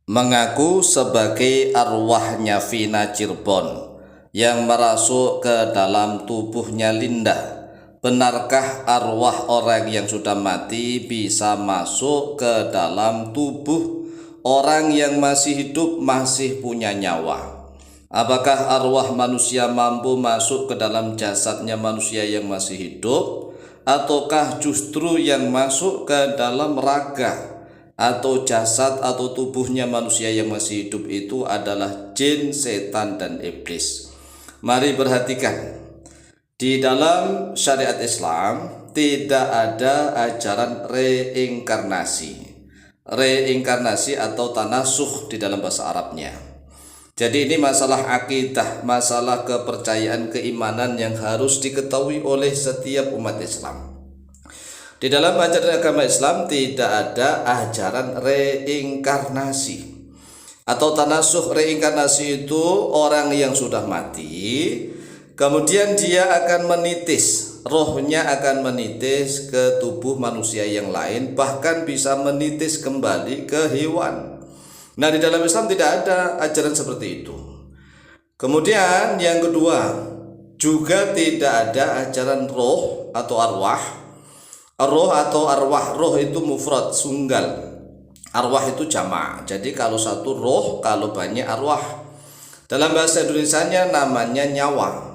mengaku sebagai arwahnya Vina Cirebon yang merasuk ke dalam tubuhnya Linda. Benarkah arwah orang yang sudah mati bisa masuk ke dalam tubuh orang yang masih hidup, masih punya nyawa? Apakah arwah manusia mampu masuk ke dalam jasadnya manusia yang masih hidup, ataukah justru yang masuk ke dalam raga atau jasad atau tubuhnya manusia yang masih hidup itu adalah jin, setan, dan iblis? Mari perhatikan, di dalam syariat Islam tidak ada ajaran reinkarnasi atau tanasuh di dalam bahasa Arabnya. Jadi ini masalah akidah, masalah kepercayaan, keimanan yang harus diketahui oleh setiap umat Islam. Di dalam ajaran agama Islam tidak ada ajaran reinkarnasi atau tanasuh. Reinkarnasi itu orang yang sudah mati, kemudian dia akan menitis, rohnya akan menitis ke tubuh manusia yang lain, bahkan bisa menitis kembali ke hewan. Nah, di dalam Islam tidak ada ajaran seperti itu. Kemudian yang kedua, juga tidak ada ajaran roh atau arwah. Roh atau arwah, roh itu mufrad, tunggal. Arwah itu jamak. Jadi kalau satu roh, kalau banyak arwah. Dalam bahasa Indonesianya namanya nyawa.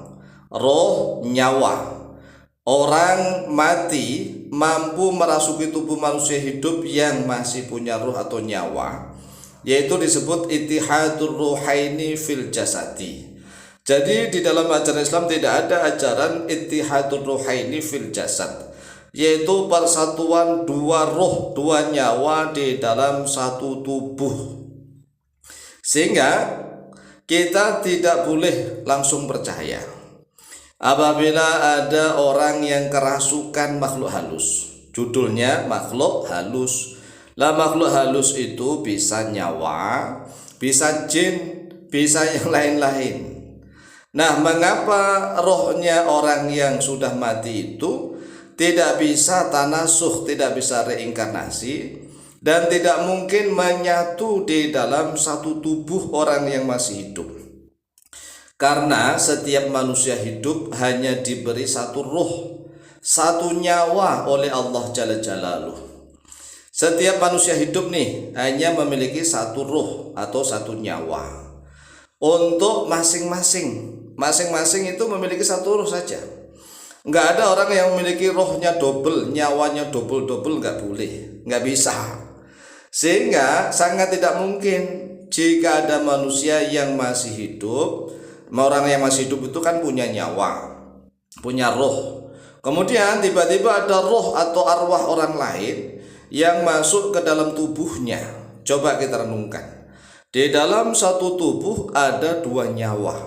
Roh, nyawa. Orang mati mampu merasuki tubuh manusia hidup yang masih punya roh atau nyawa, yaitu disebut ittihadur ruhaini fil jasadi. Jadi di dalam ajaran Islam tidak ada ajaran ittihadur ruhaini fil jasad, yaitu persatuan dua roh, dua nyawa di dalam satu tubuh. Sehingga kita tidak boleh langsung percaya apabila ada orang yang kerasukan makhluk halus. Judulnya makhluk halus. Lah, makhluk halus itu bisa nyawa, bisa jin, bisa yang lain-lain. Nah, mengapa rohnya orang yang sudah mati itu tidak bisa tanasuh, tidak bisa reinkarnasi, dan tidak mungkin menyatu di dalam satu tubuh orang yang masih hidup? Karena setiap manusia hidup hanya diberi satu roh, satu nyawa oleh Allah Jalla Jalaluh. Setiap manusia hidup nih hanya memiliki satu roh atau satu nyawa. Untuk masing-masing itu memiliki satu roh saja. Nggak ada orang yang memiliki rohnya double, nyawanya double, nggak boleh, nggak bisa. Sehingga sangat tidak mungkin jika ada manusia yang masih hidup. Orang yang masih hidup itu kan punya nyawa, punya roh. Kemudian tiba-tiba ada roh atau arwah orang lain yang masuk ke dalam tubuhnya. Coba kita renungkan. Di dalam satu tubuh ada dua nyawa.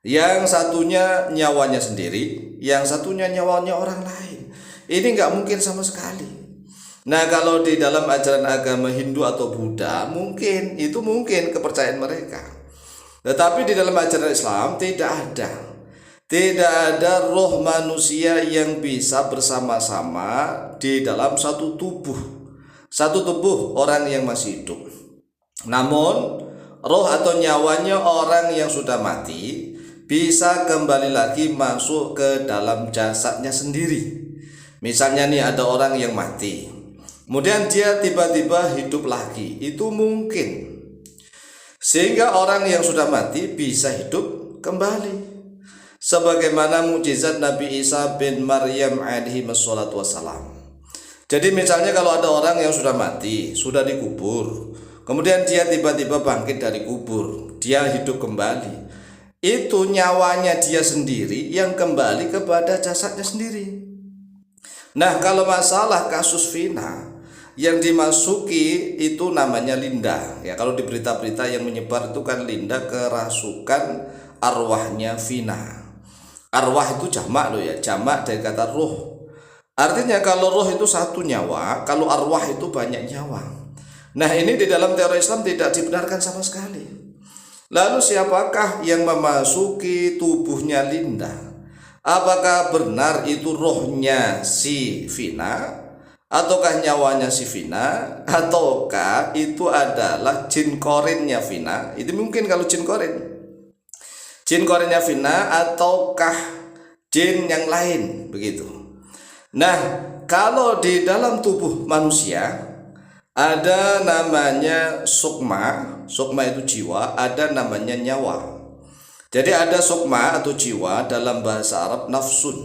Yang satunya nyawanya sendiri, yang satunya nyawanya orang lain. Ini nggak mungkin sama sekali. Nah, kalau di dalam ajaran agama Hindu atau Buddha mungkin, itu mungkin kepercayaan mereka. Tetapi di dalam ajaran Islam tidak ada roh manusia yang bisa bersama-sama di dalam satu tubuh orang yang masih hidup. Namun roh atau nyawanya orang yang sudah mati bisa kembali lagi masuk ke dalam jasadnya sendiri. Misalnya nih, ada orang yang mati, kemudian dia tiba-tiba hidup lagi, itu mungkin. Sehingga orang yang sudah mati bisa hidup kembali, sebagaimana mukjizat Nabi Isa bin Maryam alaihi wassalatu wassalam. Jadi misalnya kalau ada orang yang sudah mati, sudah dikubur, kemudian dia tiba-tiba bangkit dari kubur, dia hidup kembali, itu nyawanya dia sendiri yang kembali kepada jasadnya sendiri. Nah, kalau masalah kasus Vina, yang dimasuki itu namanya Linda. Ya, kalau di berita-berita yang menyebar itu kan Linda kerasukan arwahnya Vina. Arwah itu jamak loh ya, jamak dari kata roh. Artinya kalau roh itu satu nyawa, kalau arwah itu banyak nyawa. Nah, ini di dalam teori Islam tidak dibenarkan sama sekali. Lalu siapakah yang memasuki tubuhnya Linda? Apakah benar itu rohnya si Vina? ataukah nyawanya si Vina, ataukah itu adalah jin korinnya Vina. Itu mungkin kalau jin korinnya Vina, ataukah jin yang lain begitu. Nah, kalau di dalam tubuh manusia ada namanya sukma itu jiwa, ada namanya nyawa. Jadi ada sukma atau jiwa, dalam bahasa Arab nafsun.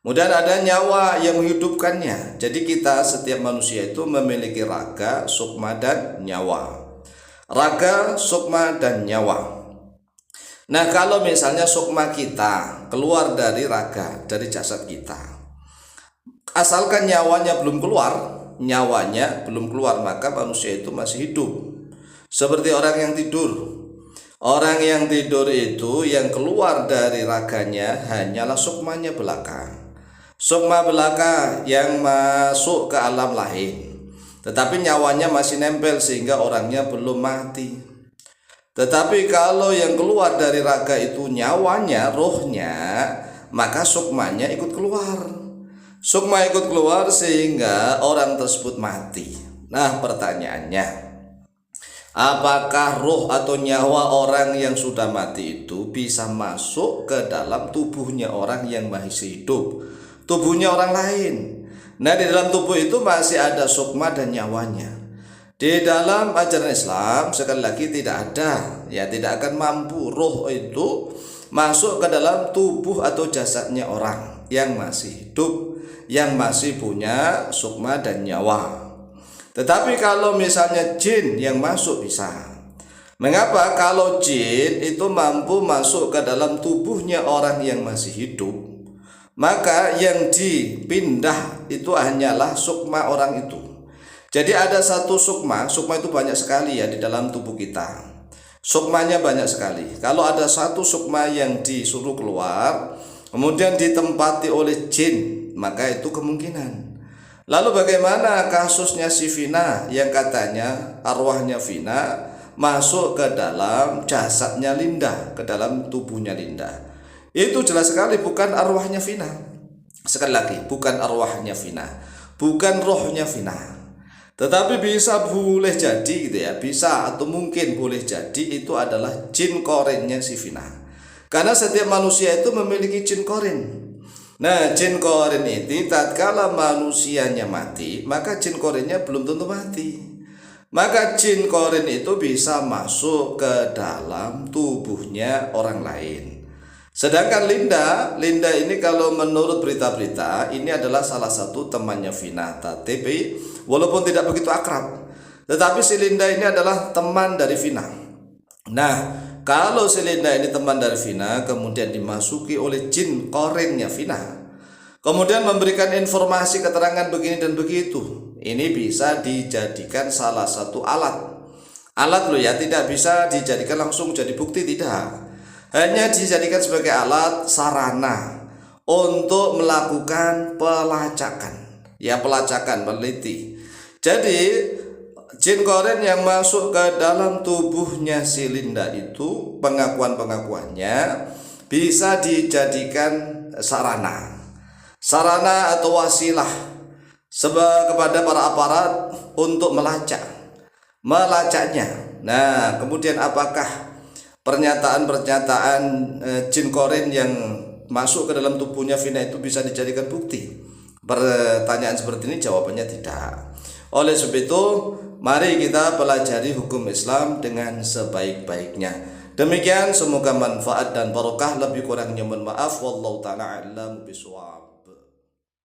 Kemudian ada nyawa yang menghidupkannya. Jadi kita setiap manusia itu memiliki raga, sukma dan nyawa. Raga, sukma dan nyawa. Nah, kalau misalnya sukma kita keluar dari raga, dari jasad kita, asalkan nyawanya belum keluar, maka manusia itu masih hidup. Seperti orang yang tidur. Orang yang tidur itu yang keluar dari raganya hanyalah sukmanya belaka. Sukma belaka yang masuk ke alam lain. Tetapi nyawanya masih nempel sehingga orangnya belum mati. Tetapi kalau yang keluar dari raga itu nyawanya, rohnya, maka sukmanya ikut keluar. Sukma ikut keluar sehingga orang tersebut mati. Nah, pertanyaannya, apakah roh atau nyawa orang yang sudah mati itu bisa masuk ke dalam tubuhnya orang yang masih hidup, tubuhnya orang lain? Nah, di dalam tubuh itu masih ada sukma dan nyawanya. Di dalam ajaran Islam sekali lagi tidak ada, tidak akan mampu roh itu masuk ke dalam tubuh atau jasadnya orang yang masih hidup, yang masih punya sukma dan nyawa. Tetapi kalau misalnya jin yang masuk bisa. Mengapa? Kalau jin itu mampu masuk ke dalam tubuhnya orang yang masih hidup, maka yang dipindah itu hanyalah sukma orang itu. Jadi ada satu sukma itu banyak sekali di dalam tubuh kita. Sukmanya banyak sekali. Kalau ada satu sukma yang disuruh keluar, kemudian ditempati oleh jin, maka itu kemungkinan. Lalu bagaimana kasusnya si Vina yang katanya arwahnya Vina masuk ke dalam jasadnya Linda, ke dalam tubuhnya Linda? Itu jelas sekali bukan arwahnya Vina. Sekali lagi, bukan arwahnya Vina, bukan rohnya Vina. Tetapi bisa boleh jadi bisa atau mungkin boleh jadi itu adalah jin korinnya si Vina. Karena setiap manusia itu memiliki jin korin. Nah, jin korin itu tatkala manusianya mati, maka jin korinnya belum tentu mati. Maka jin korin itu bisa masuk ke dalam tubuhnya orang lain. Sedangkan Linda ini kalau menurut berita-berita ini adalah salah satu temannya Vina, tapi walaupun tidak begitu akrab, tetapi si Linda ini adalah teman dari Vina. Nah, kalau si Linda ini teman dari Vina kemudian dimasuki oleh jin korinnya Vina, kemudian memberikan informasi keterangan begini dan begitu, ini bisa dijadikan salah satu alat tidak bisa dijadikan langsung jadi bukti, tidak. Hanya dijadikan sebagai alat sarana untuk melakukan pelacakan, meneliti. Jadi jin korin yang masuk ke dalam tubuhnya si Linda itu pengakuannya bisa dijadikan sarana atau wasilah kepada para aparat untuk melacaknya. Nah, kemudian apakah pernyataan jin korin yang masuk ke dalam tubuhnya Vina itu bisa dijadikan bukti? Pertanyaan seperti ini jawabannya tidak. Oleh sebab itu, mari kita pelajari hukum Islam dengan sebaik-baiknya. Demikian, semoga manfaat dan barokah. Lebih kurangnya mohon maaf. Wallahu ta'ala a'lam bishawab.